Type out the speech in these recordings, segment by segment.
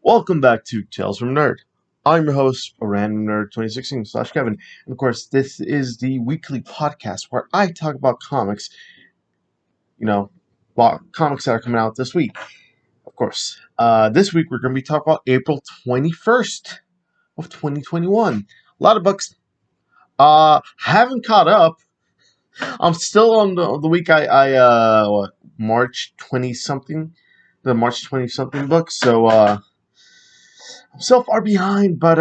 Welcome back to Tales from Nerd. I'm your host, Random Nerd 2016 / Kevin, and of course, this is the weekly podcast where I talk about comics. Comics that are coming out this week. Of course, this week we're going to be talking about April 21st of 2021. A lot of books. Haven't caught up. I'm still on the week March 20 something, the March 20 something book. So I'm so far behind, but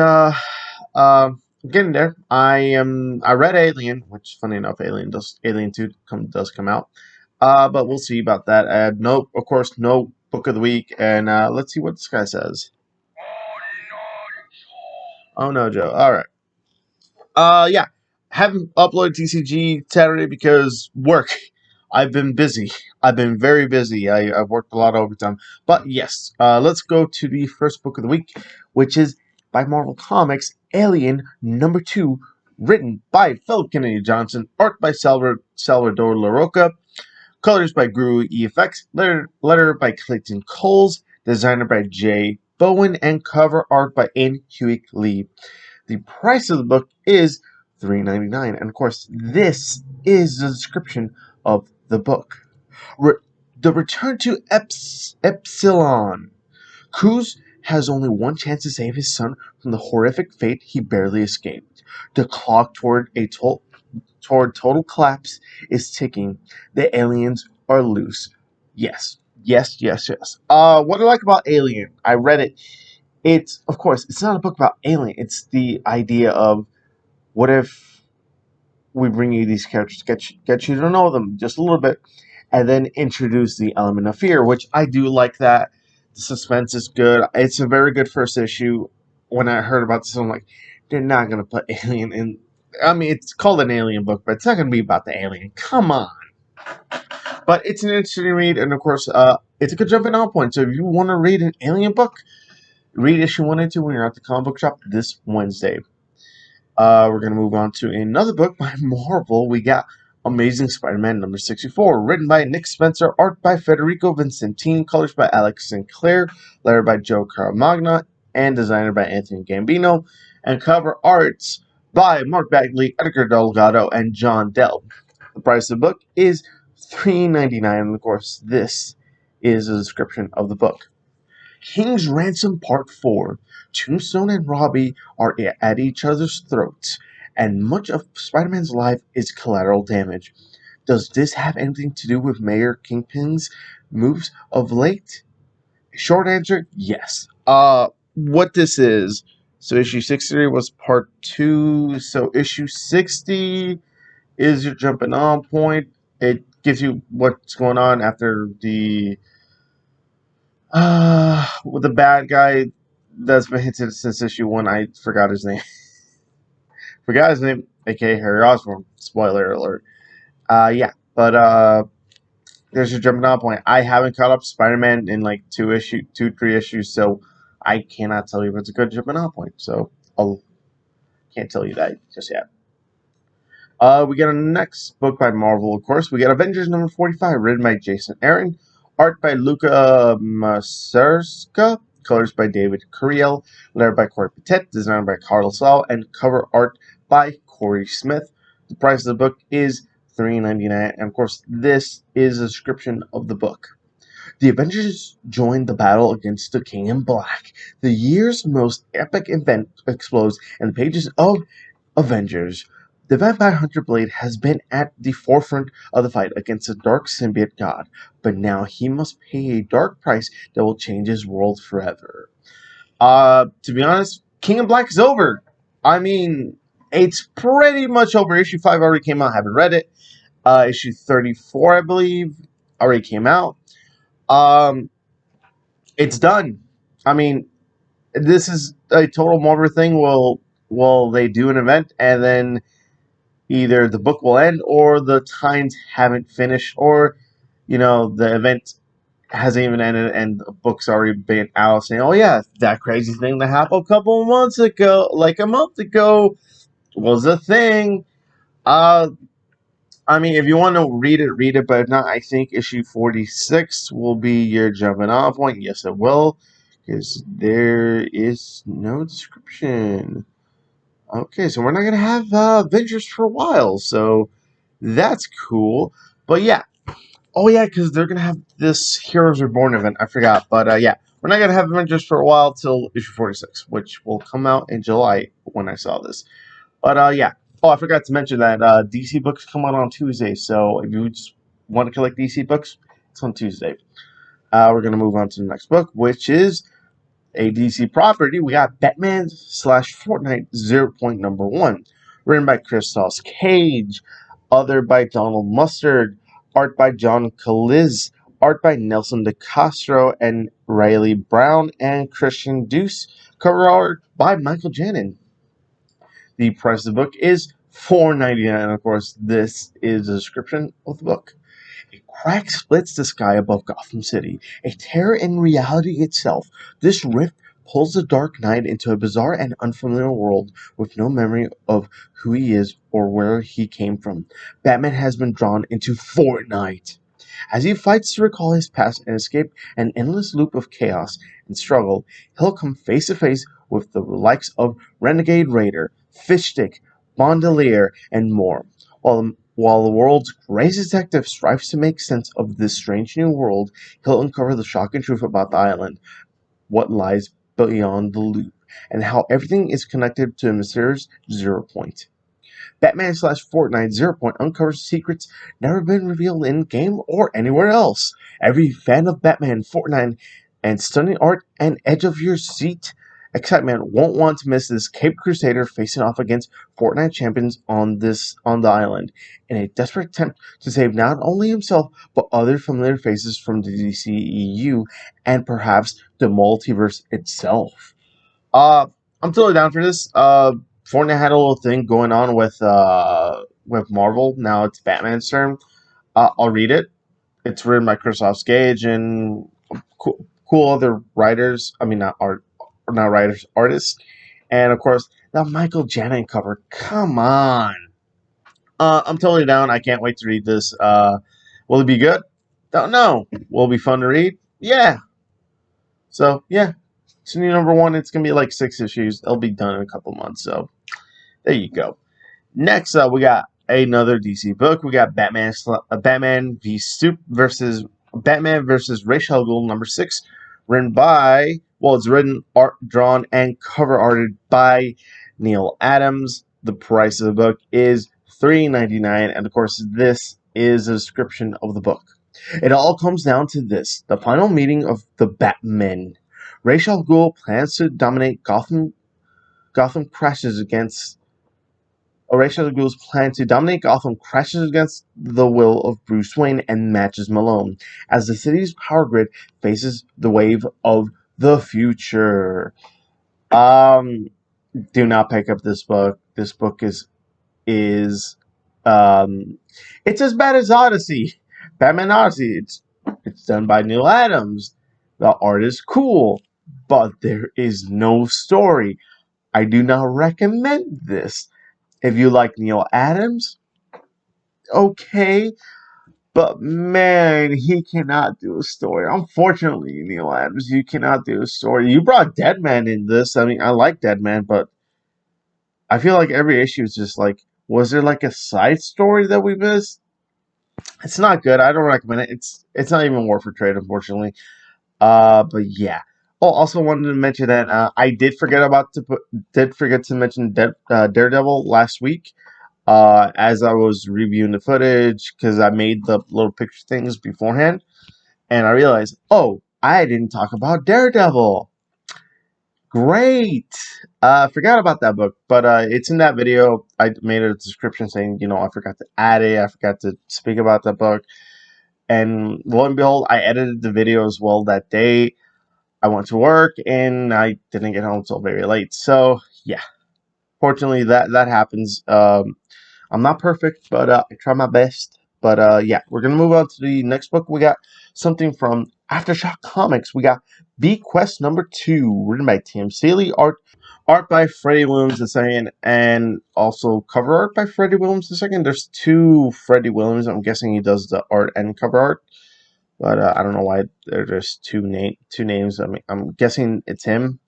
I'm getting there. I read Alien, which funny enough, Alien 2 does come out. But we'll see about that. Of course, no book of the week, and let's see what this guy says. Oh no, Joe. All right. Yeah. Haven't uploaded TCG Saturday because work. I've been busy. I've been very busy. I've worked a lot of overtime. But yes, let's go to the first book of the week, which is by Marvel Comics, Alien #2, written by Philip Kennedy Johnson, art by Salvador LaRocca, colors by Guru EFX, letter by Clayton Coles, designer by Jay Bowen, and cover art by N. Hewitt Lee. The price of the book is $3.99, and of course, this is the description of the book. The return to Epsilon. Cruz has only one chance to save his son from the horrific fate he barely escaped. The clock toward total collapse is ticking. The aliens are loose. Yes. What I like about Alien, I read it. It's, of course, it's not a book about Alien. It's the idea of what if we bring you these characters, get you to know them just a little bit, and then introduce the element of fear, which I do like that. The suspense is good. It's a very good first issue. When I heard about this, I'm like, they're not going to put Alien in. I mean, it's called an Alien book, but it's not going to be about the alien. Come on. But it's an interesting read, and of course, it's a good jumping off point. So if you want to read an Alien book, read issue 1 and 2 when you're at the comic book shop this Wednesday. We're going to move on to another book by Marvel. We got Amazing Spider-Man #64, written by Nick Spencer, art by Federico Vincentini, colors by Alex Sinclair, letter by Joe Caramagna, and designer by Anthony Gambino, and cover arts by Mark Bagley, Edgar Delgado, and John Dell. The price of the book is $3.99, and of course, this is a description of the book. King's Ransom Part 4. Tombstone and Robbie are at each other's throats, and much of Spider-Man's life is collateral damage. Does this have anything to do with Mayor Kingpin's moves of late? Short answer, yes. What this is, so issue 63 was part 2, so issue 60 is your jumping on point. It gives you what's going on after with the bad guy that's been hinted since issue 1. I forgot his name. aka Harry Osborn. Spoiler alert. There's your jumping on point. I haven't caught up Spider-Man in like 3 issues, so I cannot tell you if it's a good jumping on point. So I can't tell you that just yet. We got a next book by Marvel, of course. We got Avengers #45, written by Jason Aaron, art by Luca Maserska, colors by David Curiel, letter by Corey Petit, designed by Carlos Lau, and cover art by Corey Smith. The price of the book is $3.99, and of course, this is a description of the book. The Avengers join the battle against the King in Black. The year's most epic event explodes in the pages of Avengers. The Vampire Hunter Blade has been at the forefront of the fight against the dark symbiote god, but now he must pay a dark price that will change his world forever. To be honest, King in Black is over. I mean, it's pretty much over. Issue 5 already came out. I haven't read it. Issue 34, I believe, already came out. It's done. I mean, this is a total Marvel thing. Will they do an event and then either the book will end or the times haven't finished, or the event hasn't even ended and the book's already been out saying, oh yeah, that crazy thing that happened a couple of months ago, like a month ago, was a thing. I mean, if you want to read it, but if not, I think issue 46 will be your jumping off point. Yes, it will, because there is no description. Okay, so we're not gonna have Avengers for a while, so that's cool. But yeah, oh yeah, because they're gonna have this Heroes Reborn event. I forgot, but yeah, we're not gonna have Avengers for a while till issue 46, which will come out in July when I saw this. But yeah. Oh, I forgot to mention that DC books come out on Tuesday, so if you just want to collect DC books, it's on Tuesday. We're gonna move on to the next book, which is a DC property. We got Batman slash Fortnite 0.1, written by Christos Cage, other by Donald Mustard, art by John Caliz, art by Nelson DeCastro and Riley Brown and Christian Deuce, cover art by Michael Janin. The price of the book is $4.99, and of course, this is a description of the book. A crack splits the sky above Gotham City, a terror in reality itself. This rift pulls the Dark Knight into a bizarre and unfamiliar world with no memory of who he is or where he came from. Batman has been drawn into Fortnite. As he fights to recall his past and escape an endless loop of chaos and struggle, he'll come face to face with the likes of Renegade Raider, Fishstick, Bandolier, and more. While the world's greatest detective strives to make sense of this strange new world, he'll uncover the shocking truth about the island, what lies beyond the loop, and how everything is connected to a mysterious zero point. Batman slash Fortnite Zero Point uncovers secrets never been revealed in game or anywhere else. Every fan of Batman, Fortnite, and stunning art and edge of your seat excitement won't want to miss this Cape Crusader facing off against Fortnite champions on the island in a desperate attempt to save not only himself but other familiar faces from the DCEU and perhaps the multiverse itself. I'm totally down for this. Fortnite had a little thing going on with Marvel. Now it's Batman's turn. I'll read it. It's written by Christos Gage and cool other writers. I mean, not writers, artists. And of course, the Michael Janin cover. Come on. I'm totally down. I can't wait to read this. Will it be good? Don't know. Will it be fun to read? Yeah. So yeah, it's new number 1. It's gonna be like 6 issues. It'll be done in a couple months. So there you go. Next up, we got another DC book. We got Batman v Stoop versus Batman versus Ra's al Ghul #6, written by it's written, art, drawn, and cover arted by Neil Adams. The price of the book is $3.99, and of course, this is a description of the book. It all comes down to this: the final meeting of the Batmen. Ra's al Ghul plans to dominate Gotham. Ra's al Ghul's plan to dominate Gotham crashes against the will of Bruce Wayne and matches Malone, as the city's power grid faces the wave of the future. Do not pick up this book. This book is it's as bad as Odyssey. Batman Odyssey. It's done by Neil Adams. The art is cool, but there is no story. I do not recommend this. If you like Neil Adams, okay, but man, he cannot do a story. Unfortunately, Neil Adams, you cannot do a story. You brought Deadman in this. I mean, I like Deadman, but I feel like every issue is just like, was there like a side story that we missed? It's not good. I don't recommend it. It's not even worth a trade, unfortunately. But yeah. Oh, also wanted to mention that I did forget to mention Daredevil last week. As I was reviewing the footage, because I made the little picture things beforehand, and I realized, oh, I didn't talk about Daredevil. Great. Forgot about that book, but it's in that video. I made a description saying, I forgot to add it. I forgot to speak about that book. And lo and behold, I edited the video as well that day. I went to work, and I didn't get home until very late. So, yeah. Fortunately, that happens. I'm not perfect, but I try my best. But yeah, we're going to move on to the next book. We got something from Aftershock Comics. We got Bequest #2, written by Tim Seeley, art by Freddie Williams II, and also cover art by Freddie Williams II. There's 2 Freddie Williams. I'm guessing he does the art and cover art. but I don't know why there's just two names. I mean, I'm guessing it's him.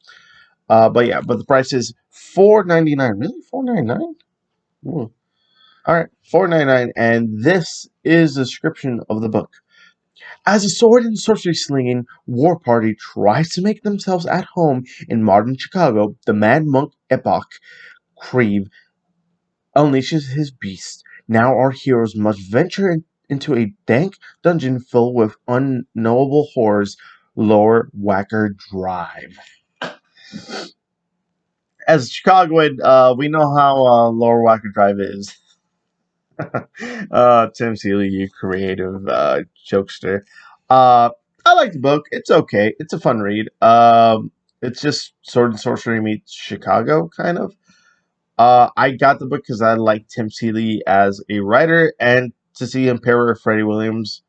But yeah, but the price is $4.99. Really, $4.99? All right, $4.99, and this is the description of the book. As a sword and sorcery slinging war party tries to make themselves at home in modern Chicago, the mad monk Epoch Creve unleashes his beast. Now our heroes must venture into a dank dungeon filled with unknowable horrors. Lower Whacker Drive. As Chicagoan, we know how Lower Whacker Drive is. Tim Seeley, you creative jokester. I like the book. It's okay. It's a fun read. It's just sword and sorcery meets Chicago, kind of. I got the book because I like Tim Seeley as a writer, and to see him pair with Freddie Williams,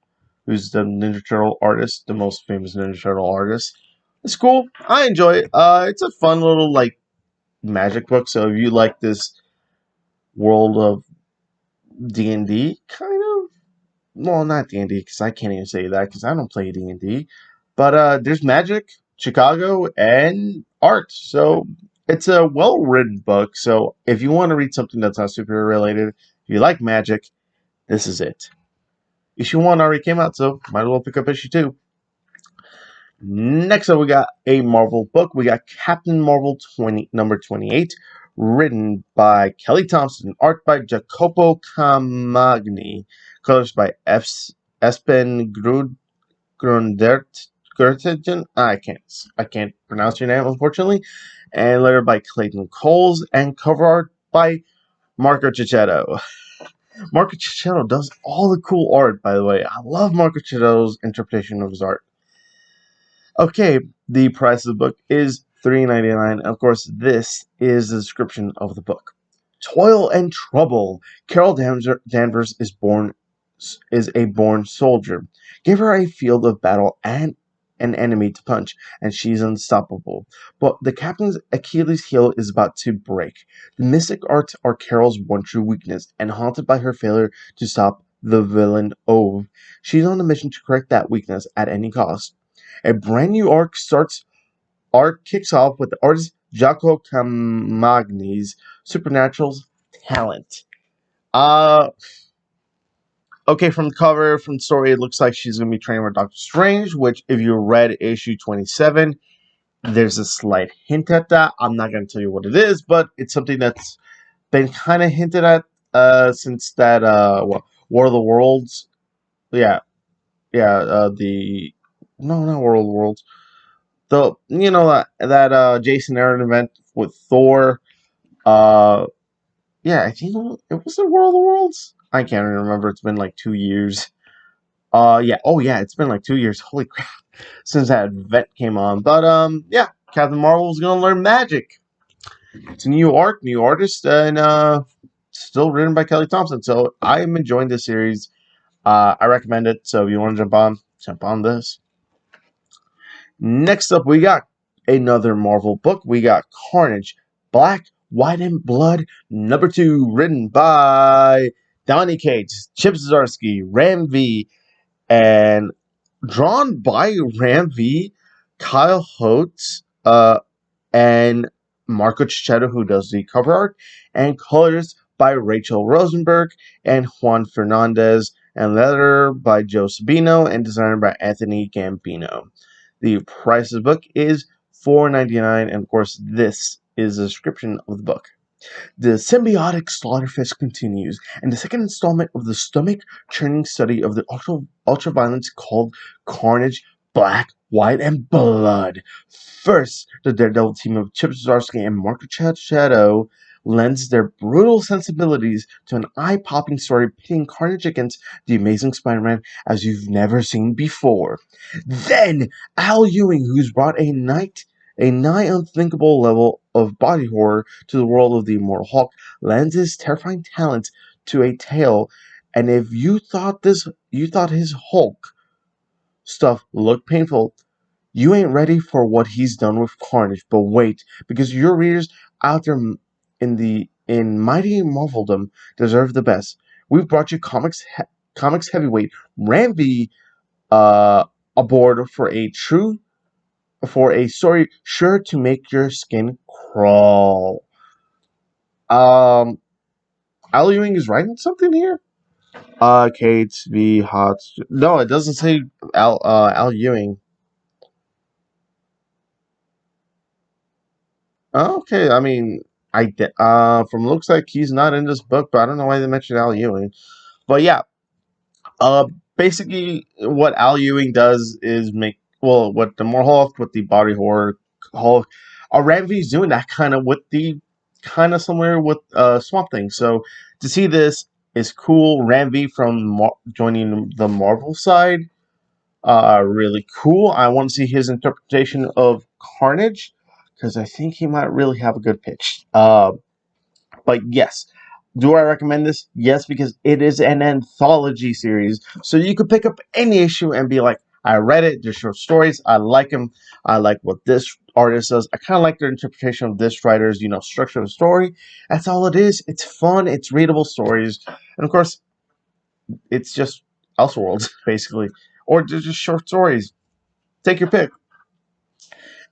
who's the Ninja Turtle artist, the most famous Ninja Turtle artist. It's cool. I enjoy it. It's a fun little like magic book. So if you like this world of D&D, kind of. Well, not D&D because I can't even say that because I don't play D&D. But there's magic, Chicago, and art. So it's a well-written book. So if you want to read something that's not superhero related, if you like magic, this is it. Issue 1 already came out, so might as well pick up issue 2. Next up, we got a Marvel book. We got Captain Marvel number 28, written by Kelly Thompson, art by Jacopo Camagni, colors by Espen Grundert. I can't pronounce your name, unfortunately. And letter by Clayton Coles, and cover art by Marco Cicchetto. Marco Cicchetto does all the cool art, by the way. I love Marco Cicchetto's interpretation of his art. Okay, the price of the book is $3.99. Of course, this is the description of the book. Toil and trouble. Carol Danvers is a born soldier. Give her a field of battle and an enemy to punch, and she's unstoppable. But the captain's Achilles heel is about to break. The mystic arts are Carol's one true weakness, and haunted by her failure to stop the villain Ove, she's on a mission to correct that weakness at any cost. A brand new arc kicks off with the artist Jaco Camagni's supernatural talent. Uh okay, from the cover, from the story, it looks like she's gonna be training with Doctor Strange, which if you read issue 27, there's a slight hint at that. I'm not gonna tell you what it is, but it's something that's been kind of hinted at since that War of the Worlds. Yeah, yeah, the no, not War of the Worlds. The that Jason Aaron event with Thor. Uh, yeah, I think it was the World of the Worlds. I can't even remember. It's been like 2 years. Yeah. Oh yeah, it's been like 2 years. Holy crap, since that event came on. But yeah, Captain Marvel's gonna learn magic. It's a new arc, new artist, and still written by Kelly Thompson. So I am enjoying this series. I recommend it. So if you want to jump on this. Next up, we got another Marvel book. We got Carnage, Black, White, and Blood, number 2, written by Donny Cates, Chip Zdarsky, Ram V, and drawn by Ram V, Kyle Holtz, and Marco Cicchetto, who does the cover art, and colors by Rachel Rosenberg and Juan Fernandez, and letter by Joe Sabino, and designer by Anthony Gambino. The price of the book is $4.99, and of course, this is a description of the book. The symbiotic slaughterfest continues, and the second installment of the stomach-churning study of the ultraviolence called Carnage, Black, White, and Blood. First, the Daredevil team of Chip Zdarsky and Marco Cicchetto lends their brutal sensibilities to an eye-popping story pitting Carnage against the Amazing Spider-Man as you've never seen before. Then, Al Ewing, who's brought a nigh unthinkable level of body horror to the world of the Immortal Hulk, lends his terrifying talents to a tale. And if you thought his Hulk stuff looked painful, you ain't ready for what he's done with Carnage. But wait, because your readers out there in mighty Marveldom deserve the best. We've brought you comics heavyweight Ram V uh, aboard for a story sure to make your skin crawl. Um, Al Ewing is writing something here. Kate v. Hot. No, it doesn't say Al Ewing. Okay, I mean, from looks like he's not in this book, but I don't know why they mentioned Al Ewing. But yeah, Uh, basically, what Al Ewing does is what the more Hulk with the body horror Hulk, Ranvi's doing that kind of with the kind of similar with Swamp Thing. So to see this is cool. Ranvi from joining the Marvel side, really cool. I want to see his interpretation of Carnage because I think he might really have a good pitch. But yes, do I recommend this? Yes, because it is an anthology series. So you could pick up any issue and be like, I read it, they're short stories, I like them, I like what this artist does. I kind of like their interpretation of this writer's, structure of the story. That's all it is. It's fun, it's readable stories. And of course, it's just Elseworlds, basically. Or they're just short stories. Take your pick.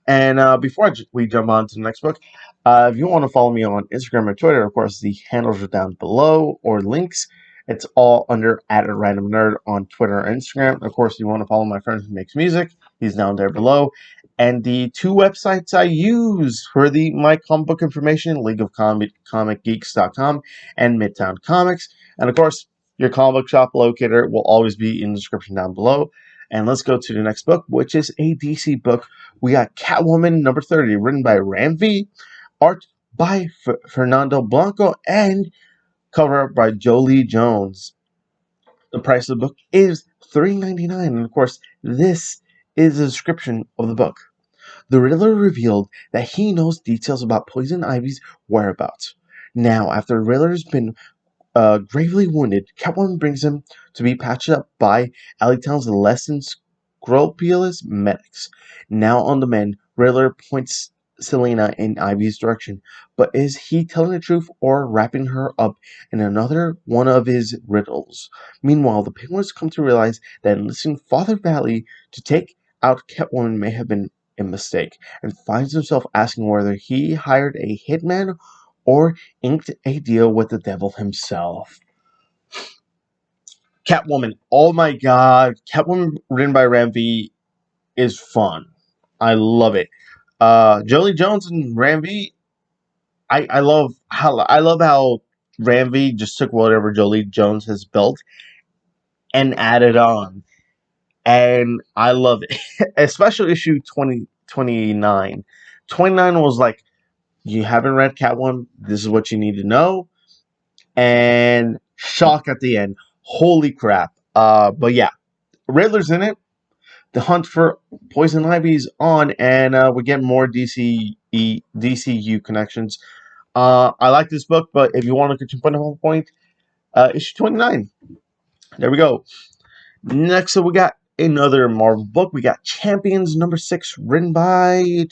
And before we jump on to the next book, if you want to follow me on Instagram and Twitter, of course, the handles are down below or links. It's all under @randomnerd on Twitter and Instagram. Of course, if you want to follow my friend who makes music, he's down there below. And the two websites I use for my comic book information, League of ComicGeeks.com and Midtown Comics. And of course, your comic book shop locator will always be in the description down below. And let's go to the next book, which is a DC book. We got Catwoman number 30, written by Ramvi, art by Fernando Blanco, and cover by Jolie Jones. The price of the book is $3.99, and of course, this is a description of the book. The Riddler revealed that he knows details about Poison Ivy's whereabouts. Now, after the Riddler's been gravely wounded, Catwoman brings him to be patched up by Alleytown's less than scrupulous medics. Now on the mend, Riddler points Selena in Ivy's direction, but is he telling the truth or wrapping her up in another one of his riddles? Meanwhile, the Penguins come to realize that enlisting Father Valley to take out Catwoman may have been a mistake, and finds himself asking whether he hired a hitman or inked a deal with the devil himself. Catwoman. Oh my god. Catwoman written by Ramvi is fun. I love it. Jolie Jones and Ramvi, I love how Ramvi just took whatever Jolie Jones has built and added on. And I love it. Especially issue 29. 29 was like, you haven't read Catwoman, this is what you need to know. And shock at the end. Holy crap. But yeah, Riddler's in it. The hunt for Poison Ivy's on, and we get more DCU connections. I like this book, but if you want to get your point, issue 29. There we go. Next, so we got another Marvel book. We got Champions number 6, written by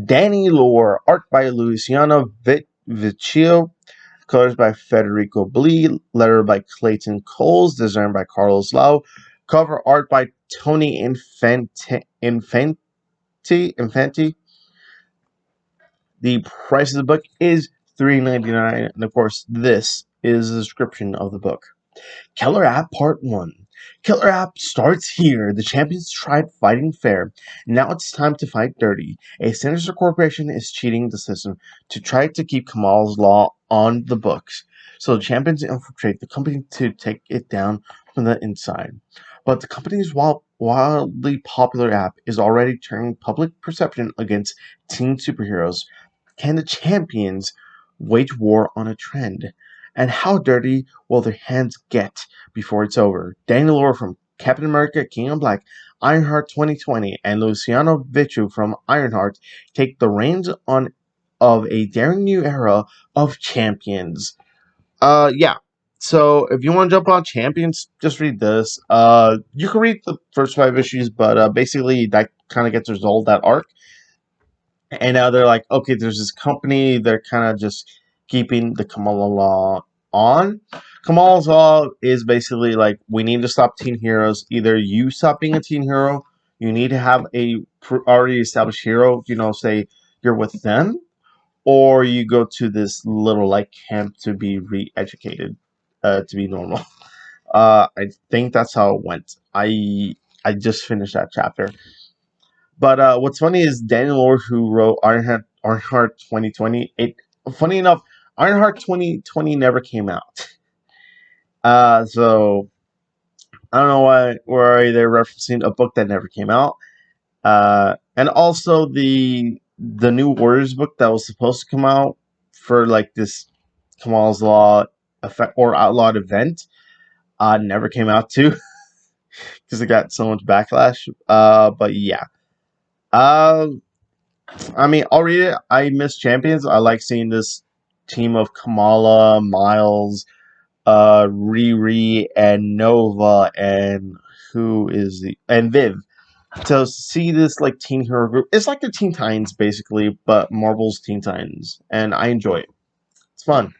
Danny Lore, art by Luciano Vecchio, colors by Federico Blee, letter by Clayton Coles, design by Carlos Lau, cover art by Tony Infanti. The price of the book is $3.99, and of course, this is the description of the book. Killer App Part 1. Killer App starts here. The champions tried fighting fair. Now it's time to fight dirty. A sinister corporation is cheating the system to try to keep Kamal's law on the books. So the champions infiltrate the company to take it down from the inside. But the company's wildly popular app is already turning public perception against teen superheroes. Can the champions wage war on a trend? And how dirty will their hands get before it's over? Daniel Lore from Captain America, King of Black, Ironheart 2020, and Luciano Vecchio from Ironheart take the reins of a daring new era of champions. Yeah. So if you want to jump on Champions, just read this. You can read the first 5 issues, but basically that kind of gets resolved, that arc. And now they're like, okay, there's this company, they're kind of just keeping the Kamala law on. Kamal's Law is basically like we need to stop teen heroes. Either you stop being a teen hero, you need to have a already established hero. Say you're with them, or you go to this little like camp to be re-educated, to be normal. I think that's how it went. I just finished that chapter. But what's funny is Daniel Orr, who wrote Ironheart 2020. Funny enough, Ironheart 2020 never came out. So I don't know why they're referencing a book that never came out. And also the new Warriors book that was supposed to come out for like this Kamal's Law effect or outlawed event, never came out too because it got so much backlash. But yeah. Uh, I mean, I'll read it. I miss Champions. I like seeing this team of Kamala, Miles, Riri, and Nova, and Viv. To see this like teen hero group, it's like the Teen Titans basically, but Marvel's Teen Titans, and I enjoy it. It's fun.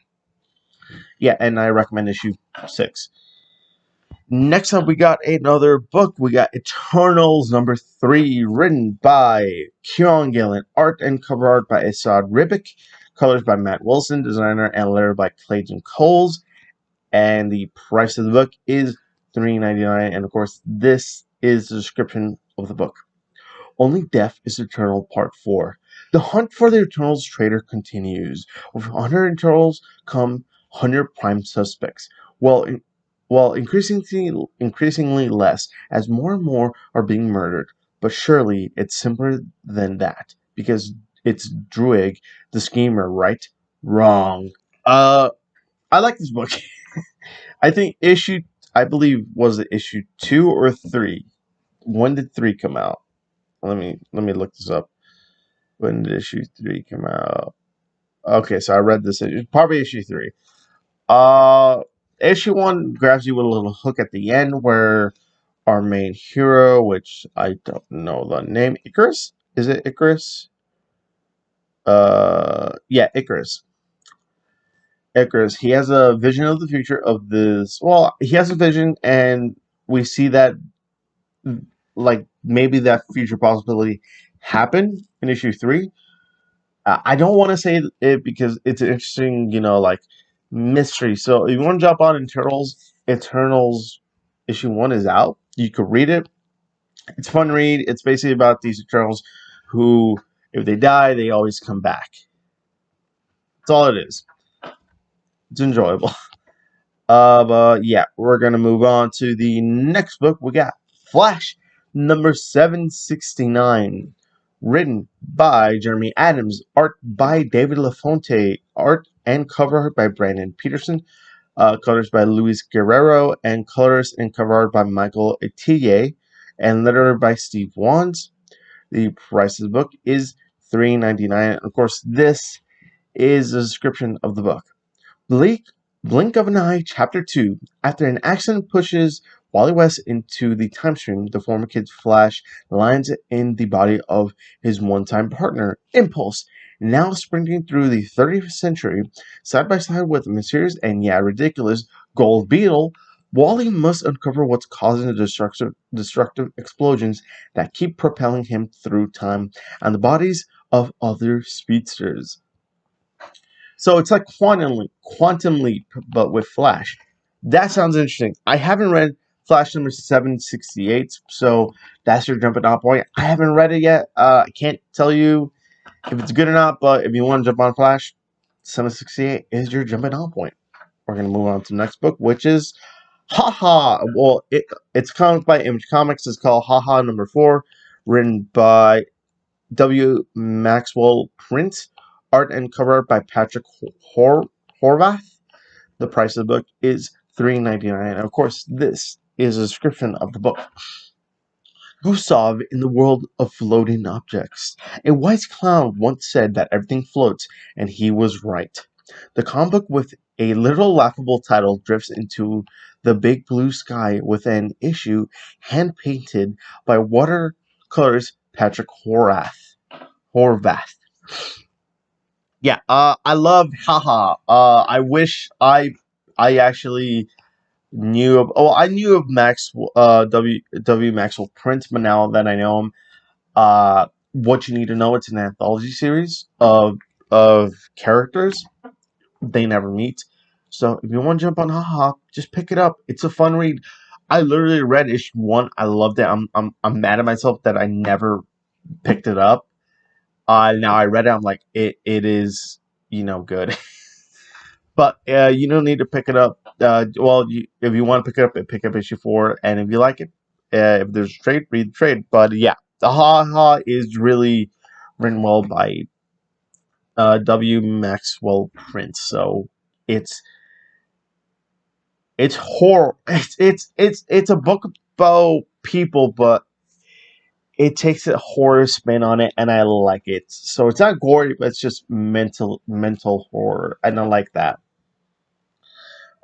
Yeah, and I recommend issue 6. Next up, we got another book. We got Eternals #3, written by Kieron Gillen, art and cover art by Esad Ribic, colors by Matt Wilson, designer and letter by Clayton Coles, and the price of the book is $3.99. And of course, this is the description of the book. Only Death is Eternal Part 4. The hunt for the Eternals traitor continues. With 100 Eternals come 100 prime suspects. While increasingly less, as more and more are being murdered. But surely it's simpler than that, because it's Druig, the schemer, right? Wrong. I like this book. I think I believe, was it issue 2 or 3? When did 3 come out? Let me look this up. When did issue 3 come out? Okay, so I read this issue, probably issue 3. Uh, Issue 1 grabs you with a little hook at the end where our main hero, which I don't know the name, Icarus? Is it Icarus? Yeah, Icarus. Icarus. He has a vision of the future of this. Well, he has a vision, and we see that, like, maybe that future possibility happened in issue 3. I don't want to say it because it's an interesting, like mystery. So if you want to jump on Eternals issue 1 is out. You could read it. It's a fun read. It's basically about these Eternals who, if they die, they always come back. That's all it is. It's enjoyable. But yeah, we're gonna move on to the next book. We got Flash #769, written by Jeremy Adams, art by David LaFonte, art and cover art by Brandon Peterson, colors by Luis Guerrero, and colors and cover art by Michael Etienne, and letter by Steve Wands. The price of the book is $3.99. Of course, this is a description of the book. Blink of an Eye, Chapter 2. After an accident pushes Wally West into the time stream, the former Kid Flash lands in the body of his one-time partner, Impulse. Now sprinting through the 30th century, side by side with the mysterious and ridiculous Gold Beetle, Wally must uncover what's causing the destructive explosions that keep propelling him through time and the bodies of other speedsters. So it's like Quantum Leap, but with Flash. That sounds interesting. I haven't read Flash #768, so that's your jumping off point. I haven't read it yet. I can't tell you if it's good or not, but if you want to jump on Flash, 768 is your jumping off point. We're going to move on to the next book, which is Haha. Well, it's comic by Image Comics. It's called Haha #4, written by W. Maxwell Prince, art and cover art by Patrick Horvath. The price of the book is $3.99. Of course, this is a description of the book. Busab in the world of floating objects. A wise clown once said that everything floats, and he was right. The comic book with a little laughable title drifts into the big blue sky with an issue hand-painted by watercolors Patrick Horvath. Yeah, I love Haha. I wish I I actually knew of. Oh, I knew of W Maxwell Prince, but now that I know him, what you need to know, it's an anthology series of characters. They never meet. So if you want to jump on haha, just pick it up. It's a fun read. I literally read issue 1. I loved it. I'm mad at myself that I never picked it up. Now I read it. I'm like, it is, good. But you don't need to pick it up. If you want to pick it up, pick up issue 4. And if you like it, if there's a trade, read the trade. But yeah, the haha is really written well by W. Maxwell Prince. So it's horror. It's a book about people, but it takes a horror spin on it, and I like it. So it's not gory, but it's just mental horror, and I like that.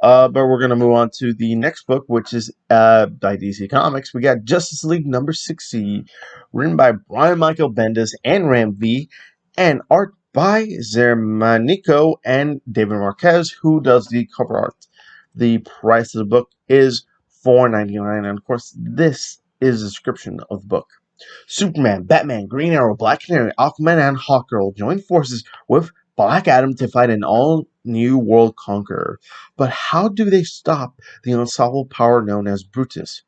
But we're gonna move on to the next book, which is by DC Comics. We got Justice League number 60, written by Brian Michael Bendis and Ram V, and art by Zermanico and David Marquez, who does the cover art. The price of the book is $4.99, and of course, this is a description of the book. Superman, Batman, Green Arrow, Black Canary, Aquaman, and Hawkgirl join forces with Black Adam to fight an all-new world conqueror. But how do they stop the unstoppable power known as Brutus?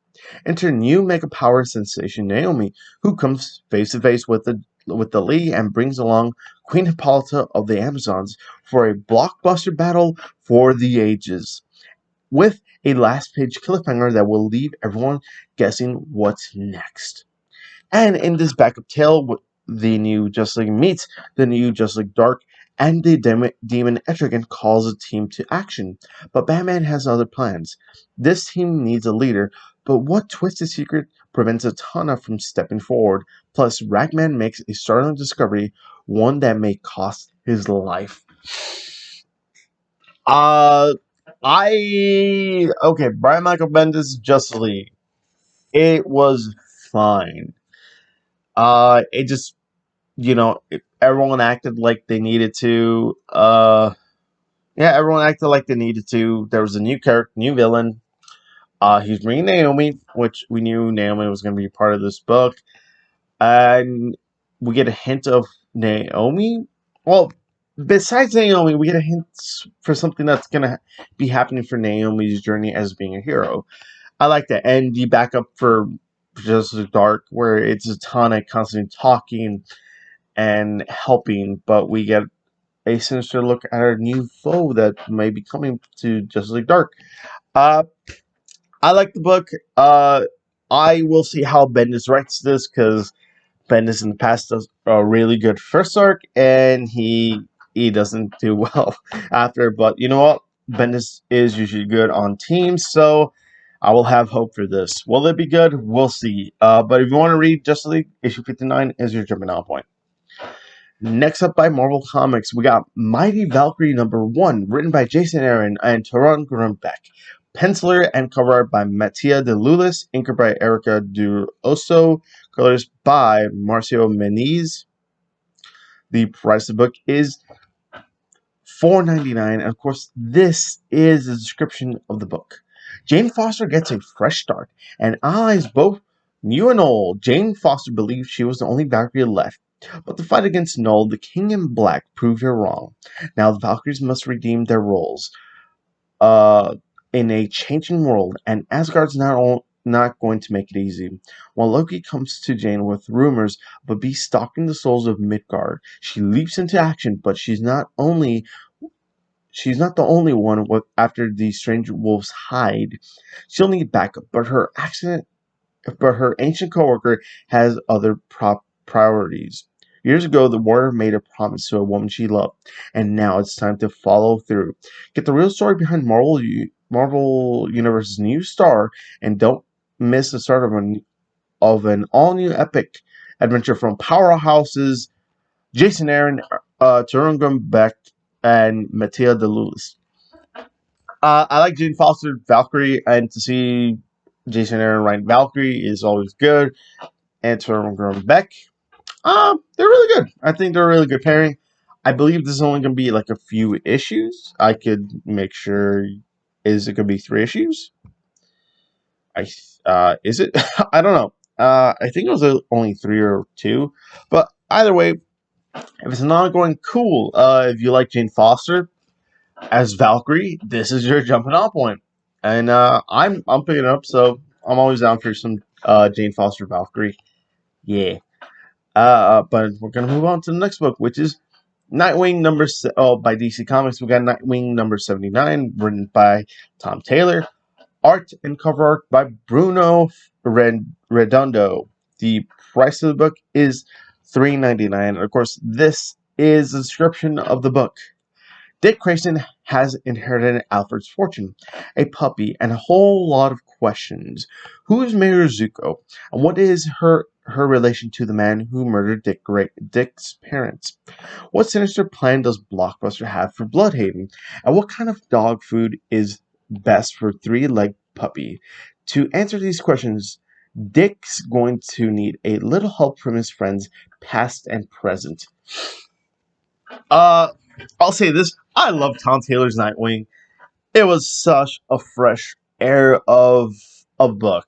Enter new mega power sensation Naomi, who comes face to face with the Lee and brings along Queen Hippolyta of the Amazons for a blockbuster battle for the ages, with a last-page cliffhanger that will leave everyone guessing what's next. And in this backup tale, the new Justice League meets the new Justice League Dark, and the demon Etrigan calls a team to action. But Batman has other plans. This team needs a leader, but what twisted secret prevents Atana from stepping forward? Plus, Ragman makes a startling discovery, one that may cost his life. Brian Michael Bendis' Justice League. It was fine. It just, everyone acted like they needed to. Everyone acted like they needed to. There was a new character, new villain. He's bringing Naomi, which we knew Naomi was going to be part of this book. And we get a hint of Naomi. Well, besides Naomi, we get a hint for something that's going to be happening for Naomi's journey as being a hero. I like that. And the backup for Justice Dark, where it's Zatanna constantly talking and helping, but we get a sinister look at our new foe that may be coming to Justice League Dark. I like the book. I will see how Bendis writes this, because Bendis in the past does a really good first arc, and he doesn't do well after. But you know what? Bendis is usually good on teams, so I will have hope for this. Will it be good? We'll see. But if you want to read Justice League, issue 59 is your jumping out point. Next up by Marvel Comics, we got Mighty Valkyrie number 1, written by Jason Aaron and Taron Grunbeck. Penciler and cover art by Mattia De Lulis, inker by Erica Duroso, colors by Marcio Meniz. The price of the book is $4.99, and of course, this is the description of the book. Jane Foster gets a fresh start and allies both new and old. Jane Foster believes she was the only Valkyrie left, but the fight against Null, the King in Black, proved her wrong. Now the Valkyries must redeem their roles in a changing world, and Asgard's not going to make it easy. While Loki comes to Jane with rumors of a beast stalking the souls of Midgard, she leaps into action, but she's not the only one after the strange wolves hide. She'll need backup, but her ancient coworker has other priorities. Years ago, the warrior made a promise to a woman she loved, and now it's time to follow through. Get the real story behind Marvel Universe's new star, and don't miss the start of an all-new epic adventure from powerhouses Jason Aaron, Tarun Beck, and Mattia De Lulis. I like Jane Foster, Valkyrie, and to see Jason Aaron write Valkyrie is always good. And Tarun Beck, they're really good. I think they're a really good pairing. I believe this is only going to be like a few issues. I could make sure Is it going to be 3 issues? Is it? I don't know. I think it was only 3 or 2. But either way, if it's not going cool, if you like Jane Foster as Valkyrie, this is your jumping off point. And I'm picking it up, so I'm always down for some Jane Foster Valkyrie. Yeah. But we're gonna move on to the next book, which is Nightwing by DC Comics. We got Nightwing number 79, written by Tom Taylor, art and cover art by Bruno Redondo. The price of the book is $3.99. Of course, this is a description of the book. Dick Grayson has inherited Alfred's fortune, a puppy, and a whole lot of questions. Who is Mayor Zuko, and what is her relation to the man who murdered Dick's parents? What sinister plan does Blockbuster have for Bloodhaven, and what kind of dog food is best for three-legged puppy? To answer these questions, Dick's going to need a little help from his friends, past and present. I'll say this. I love Tom Taylor's Nightwing. It was such a fresh air of a book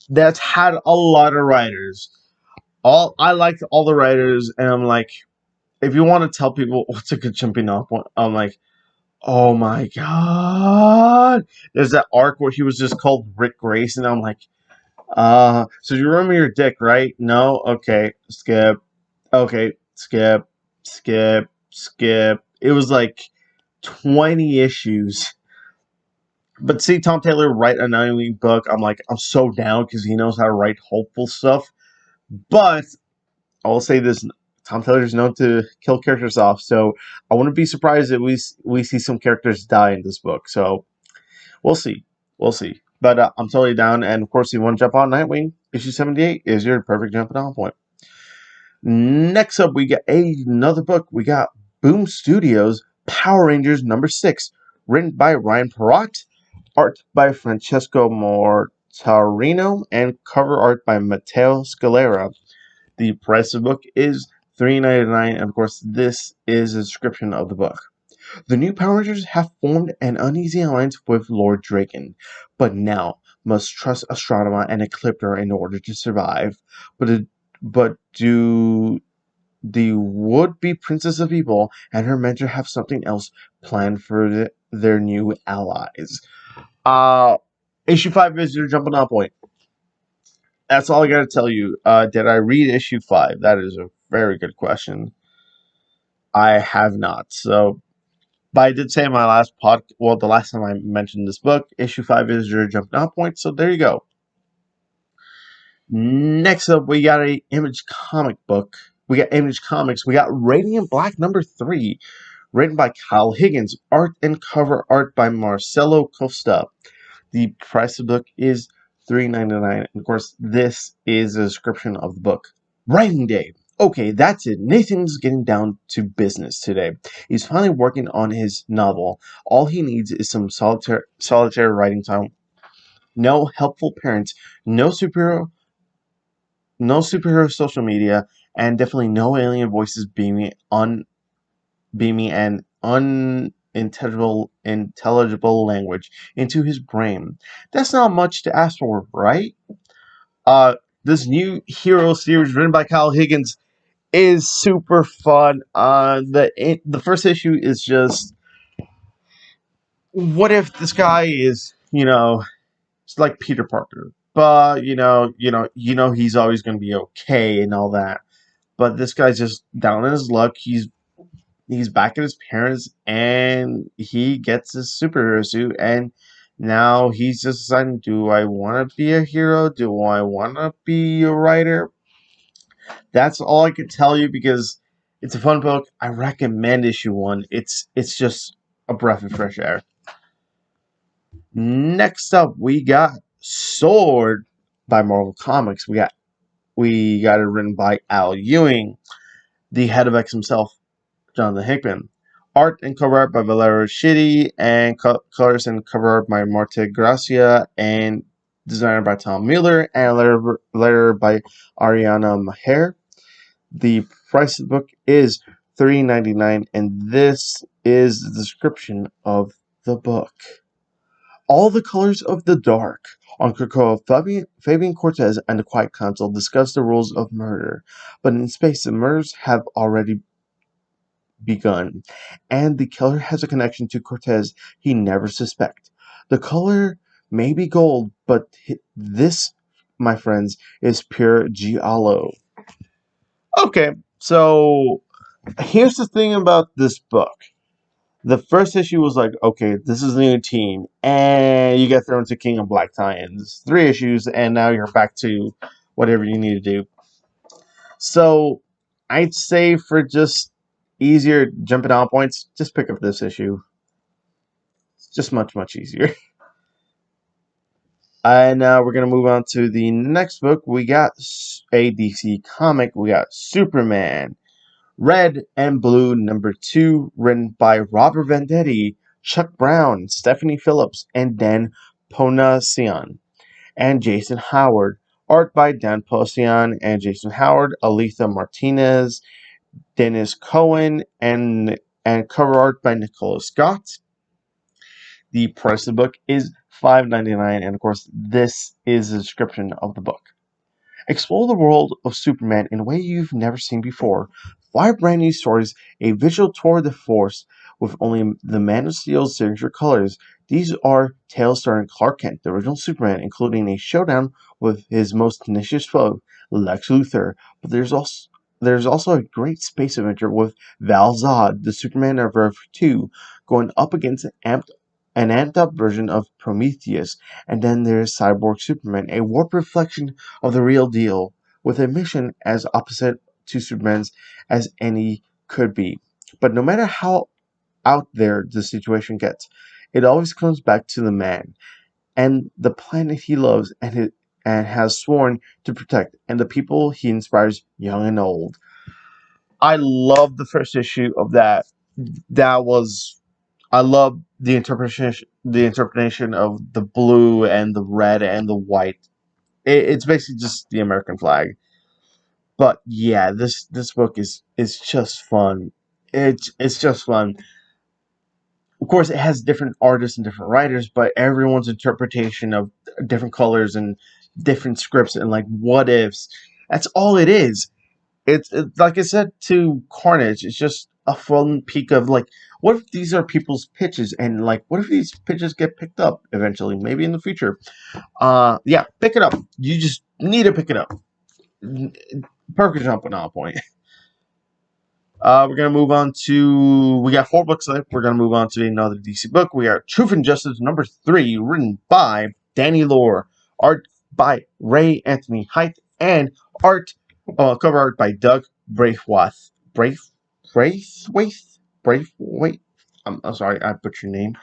that had a lot of writers. I liked all the writers, and I'm like, if you want to tell people what's a good jumping off point, I'm like, oh my god. There's that arc where he was just called Rick Grayson. I'm like, so you remember your dick, right? No? Okay, skip. Okay, skip. It was like 20 issues. But see Tom Taylor write a Nightwing book, I'm like, I'm so down because he knows how to write hopeful stuff. But I will say this, Tom Taylor's known to kill characters off, so I wouldn't be surprised if we see some characters die in this book. So we'll see. But I'm totally down, and of course, if you want to jump on Nightwing, issue 78 is your perfect jumping on point. Next up, we got another book. We got Boom Studios Power Rangers number 6, written by Ryan Perrott, art by Francesco Mortarino, and cover art by Matteo Scalera. The price of the book is $3.99, and of course, this is a description of the book. The new Power Rangers have formed an uneasy alliance with Lord Draken, but now must trust Astronema and Ecliptor in order to survive. But do the would-be Princess of Evil and her mentor have something else planned for their new allies? Issue 5 is your jumping off point. That's all I gotta tell you. Did I read issue 5? That is a very good question. I have not. So, but I did say in my last the last time I mentioned this book, issue 5 is your jumping off point. So there you go. Next up, we got a Image comic book. We got Image Comics. We got Radiant Black number 3, written by Kyle Higgins, art and cover art by Marcelo Costa. The price of the book is $3.99. And of course, this is a description of the book. Writing day. Okay, that's it. Nathan's getting down to business today. He's finally working on his novel. All he needs is some solitary writing time. No helpful parents, no superhero social media, and definitely no alien voices beaming an intelligible language into his brain. That's not much to ask for, right? This new hero series written by Kyle Higgins is super fun. The first issue is just, what if this guy is, it's like Peter Parker, but he's always going to be okay and all that. But this guy's just down on his luck. He's back at his parents, and he gets his superhero suit, and now he's just deciding, do I want to be a hero? Do I want to be a writer? That's all I can tell you because it's a fun book. I recommend issue 1. It's just a breath of fresh air. Next up, we got Sword by Marvel Comics. We got it written by Al Ewing, the head of X himself, Jonathan Hickman. Art and cover art by Valerio Schiti, and colors and cover art by Marte Gracia, and designer by Tom Mueller, and letter by Ariana Maher. The price of the book is $3.99, and this is the description of the book. All the Colors of the Dark. On Krakoa, Fabian Cortez and the Quiet Council discuss the rules of murder, but in space the murders have already begun, and the killer has a connection to Cortez he never suspected. The color may be gold, but this, my friends, is pure giallo. Okay, so here's the thing about this book. The first issue was like, okay, this is a new team, and you get thrown to King of Black Titans. 3 issues, and now you're back to whatever you need to do. So, I'd say for just easier jumping on points, just pick up this issue. It's just much, much easier. And now we're going to move on to the next book. We got a DC comic. We got Superman. Red and Blue #2, written by Robert Venditti, Chuck Brown, Stephanie Phillips, and Dan Ponasian, and Jason Howard. Art by Dan Ponasian and Jason Howard, Aletha Martinez, Dennis Cohen, and cover art by Nicola Scott. The price of the book is $5.99, and of course, this is a description of the book. Explore the world of Superman in a way you've never seen before. 5 brand new stories, a visual tour de force with only the Man of Steel's signature colors. These are tales starring Clark Kent, the original Superman, including a showdown with his most tenacious foe, Lex Luthor. But there's also a great space adventure with Val Zod, the Superman of Earth 2, going up against an amped-up version of Prometheus. And then there's Cyborg Superman, a warped reflection of the real deal, with a mission as opposite to Superman's as any could be. But no matter how out there the situation gets, it always comes back to the man and the planet he loves and has sworn to protect, and the people he inspires, young and old. I love the first issue of that. That was I love the interpretation of the blue and the red and the white. It's basically just the American flag. But yeah, this book is just fun. It's just fun. Of course, it has different artists and different writers, but everyone's interpretation of different colors and different scripts and like what ifs. That's all it is. It's like I said to Carnage. It's just a fun peek of like, what if these are people's pitches, and like, what if these pitches get picked up eventually, maybe in the future. Yeah, pick it up. You just need to pick it up. Perfect jumping on point. We're gonna move on to. We got 4 books left. We're gonna move on to another DC book. We are Truth and Justice #3, written by Danny Lore, art by Ray Anthony Height, and cover art by Doug Braithwaite. Braithwaite. I'm sorry, I butchered your name.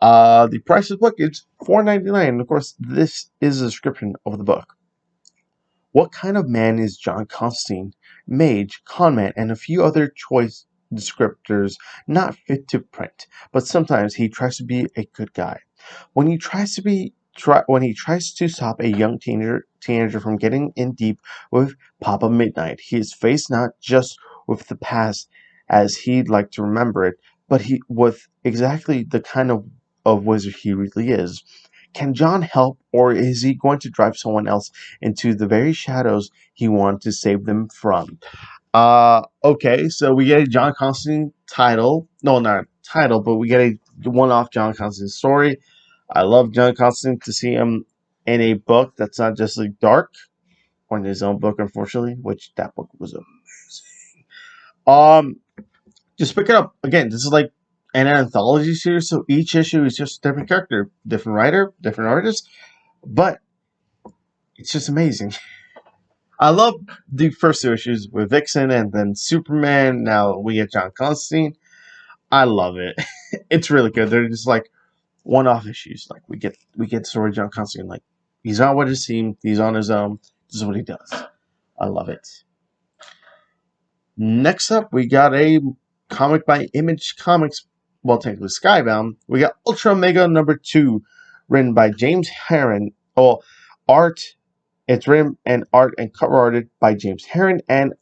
The price of the book is $4.99, and of course, this is a description of the book. What kind of man is John Constantine? Mage, conman, and a few other choice descriptors not fit to print, but sometimes he tries to be a good guy. When he tries to stop a young teenager from getting in deep with Papa Midnight, he is faced not just with the past as he'd like to remember it, but with exactly the kind of wizard he really is. Can John help, or is he going to drive someone else into the very shadows he wanted to save them from? Okay, so we get a John Constantine title. No, not title, but we get a one-off John Constantine story. I love John Constantine. To see him in a book that's not just like dark, or in his own book, unfortunately, which that book was amazing. Just pick it up. Again, this is like an anthology series, so each issue is just a different character, different writer, different artist, but it's just amazing. I love the first 2 issues with Vixen and then Superman. Now we get John Constantine. I love it. It's really good. They're just like one-off issues. Like we get the story of John Constantine. Like he's not what it seems. He's on his own. This is what he does. I love it. Next up, we got a comic by Image Comics. Well, technically Skybound. We got Ultra Mega #2, written by James Herron. Oh, art. It's written and art and cover arted by James Herron and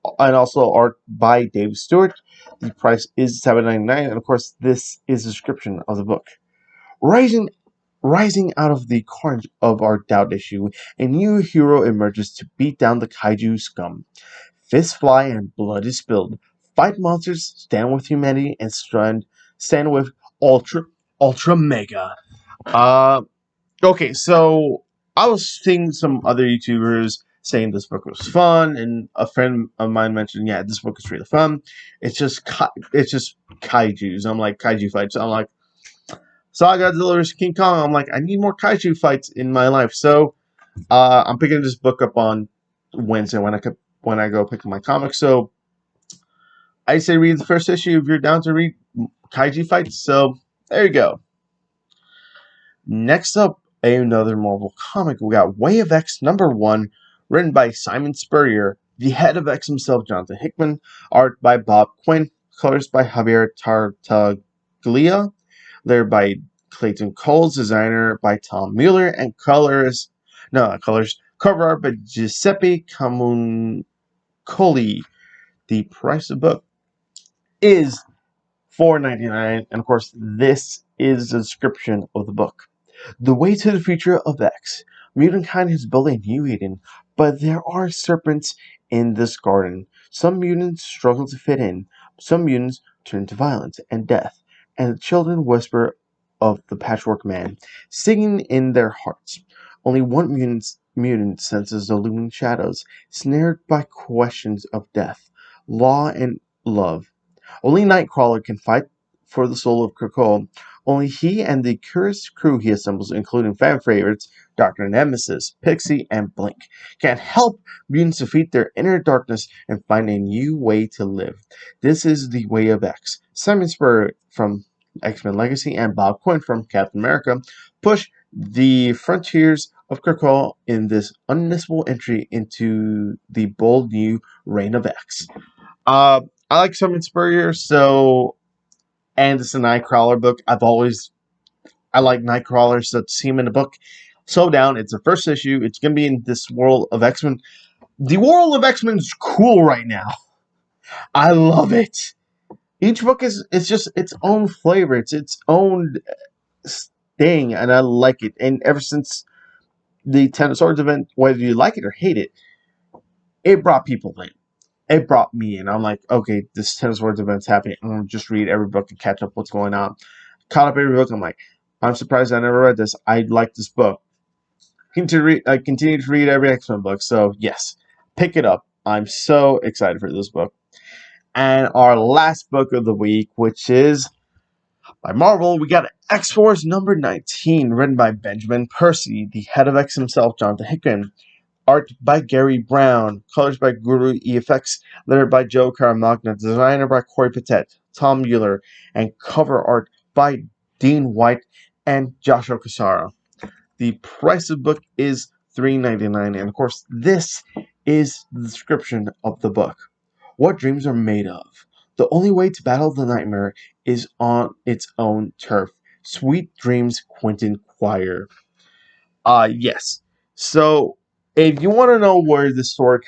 also art by Dave Stewart. The price is $7.99, and of course, this is a description of the book. Rising Rising out of the carnage of our doubt issue, a new hero emerges to beat down the kaiju scum. Fists fly and blood is spilled. Fight monsters, stand with humanity, and stand with Ultra Mega. Uh, okay, so I was seeing some other YouTubers saying this book was fun, and a friend of mine mentioned, yeah, this book is really fun. It's just kaiju's. I'm like kaiju fights. I'm like Saga delivers King Kong. I'm like I need more kaiju fights in my life. So I'm picking this book up on Wednesday when I go pick up my comics. So I say read the first issue if you're down to read kaiju fights. So there you go. Next up, another Marvel comic. We got Way of X #1, written by Simon Spurrier, the head of X himself, Jonathan Hickman, art by Bob Quinn, colors by Javier Tartaglia, lettered by Clayton Coles, designer by Tom Mueller, and cover art by Giuseppe Camuncoli. The price of the book is $4.99, and of course, this is the description of the book. The way to the future of X. Mutantkind has built a new Eden, but there are serpents in this garden. Some mutants struggle to fit in. Some mutants turn to violence and death, and the children whisper of the Patchwork Man, singing in their hearts. Only one mutant senses the looming shadows, snared by questions of death, law, and love. Only Nightcrawler can fight for the soul of Krakoa. Only he and the curious crew he assembles, including fan favorites Dr. Nemesis, Pixie, and Blink, can help mutants defeat their inner darkness and find a new way to live. This is the Way of X. Simon Spurrier from X-Men Legacy and Bob Quinn from Captain America push the frontiers of Krakoa in this unmissable entry into the bold new reign of X. I like Simon Spurrier, and it's a Nightcrawler book. I like Nightcrawler, so to see him in a book, so down. It's the first issue. It's gonna be in this world of X-Men. The world of X-Men is cool right now. I love it. Each book it's just its own flavor. It's its own thing, and I like it. And ever since the Ten of Swords event, whether you like it or hate it, it brought people in. It brought me in. I'm like, okay, this Ten of Swords event's happening. I'm gonna just read every book and catch up what's going on. Caught up every book. I'm like, I'm surprised I never read this. I like this book. I continue to read every X-Men book. So yes, pick it up. I'm so excited for this book. And our last book of the week, which is by Marvel, we got X-Force #19, written by Benjamin Percy, the head of X himself, Jonathan Hickman. Art by Gary Brown, colors by Guru EFX, lettered by Joe Caramagna, designer by Corey Patet, Tom Mueller, and cover art by Dean White and Joshua Cassara. The price of the book is $3.99, and of course, this is the description of the book. What dreams are made of? The only way to battle the nightmare is on its own turf. Sweet dreams, Quentin Quire. Yes. So, if you want to know where the story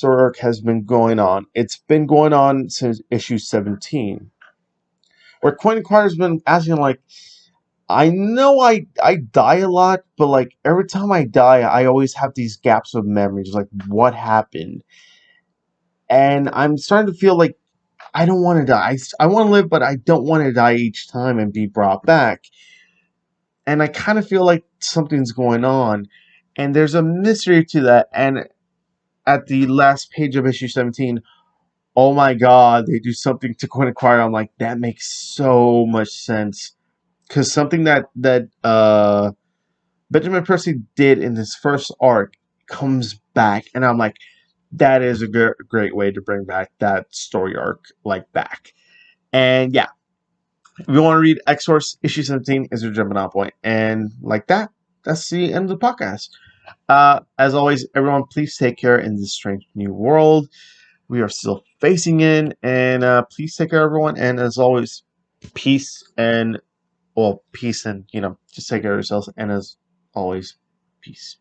arc has been going on, it's been going on since issue 17. Where Quentin Quire's been asking, like, I know I die a lot, but, like, every time I die, I always have these gaps of memories, like, what happened? And I'm starting to feel like I don't want to die. I want to live, but I don't want to die each time and be brought back. And I kind of feel like something's going on. And there's a mystery to that. And at the last page of issue 17, oh my god, they do something to Quentin Quire. I'm like, that makes so much sense. Because something that Benjamin Percy did in his first arc comes back. And I'm like, that is a great way to bring back that story arc, like, back. And yeah, if you want to read X-Force issue 17, is your jumping on point. And like that, that's the end of the podcast. As always, everyone, please take care in this strange new world we are still facing in. And please take care, everyone. And as always, peace and, just take care of yourselves. And as always, peace.